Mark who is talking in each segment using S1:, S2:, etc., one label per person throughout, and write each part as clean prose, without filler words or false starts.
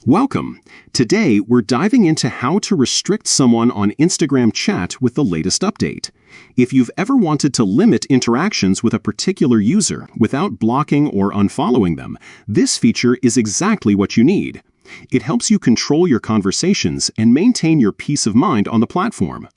S1: Welcome! Today, we're diving into how to restrict someone on Instagram chat with the latest update. If you've ever wanted to limit interactions with a particular user without blocking or unfollowing them, this feature is exactly what you need. It helps you control your conversations and maintain your peace of mind on the platform.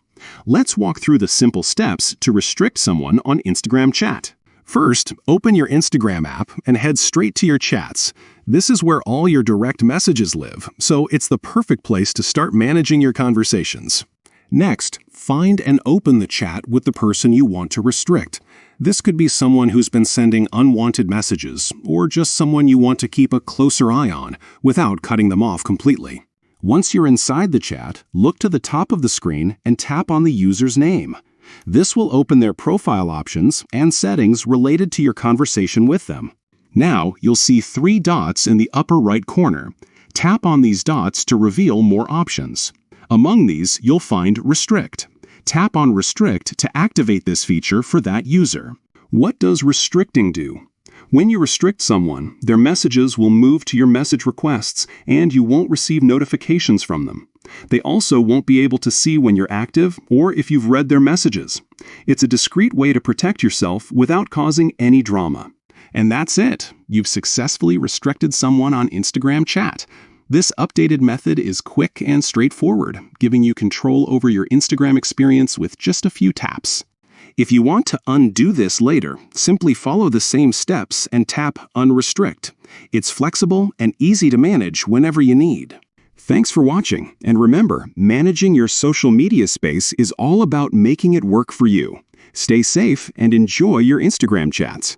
S1: Let's walk through the simple steps to restrict someone on Instagram chat. First, open your Instagram app and head straight to your chats. This is where all your direct messages live, so it's the perfect place to start managing your conversations. Next, find and open the chat with the person you want to restrict. This could be someone who's been sending unwanted messages, or just someone you want to keep a closer eye on, without cutting them off completely. Once you're inside the chat, look to the top of the screen and tap on the user's name. This will open their profile options and settings related to your conversation with them. Now, you'll see 3 dots in the upper right corner. Tap on these dots to reveal more options. Among these, you'll find Restrict. Tap on Restrict to activate this feature for that user. What does restricting do? When you restrict someone, their messages will move to your message requests, and you won't receive notifications from them. They also won't be able to see when you're active or if you've read their messages. It's a discreet way to protect yourself without causing any drama. And that's it. You've successfully restricted someone on Instagram chat. This updated method is quick and straightforward, giving you control over your Instagram experience with just a few taps. If you want to undo this later, simply follow the same steps and tap Unrestrict. It's flexible and easy to manage whenever you need. Thanks for watching, and remember, managing your social media space is all about making it work for you. Stay safe and enjoy your Instagram chats.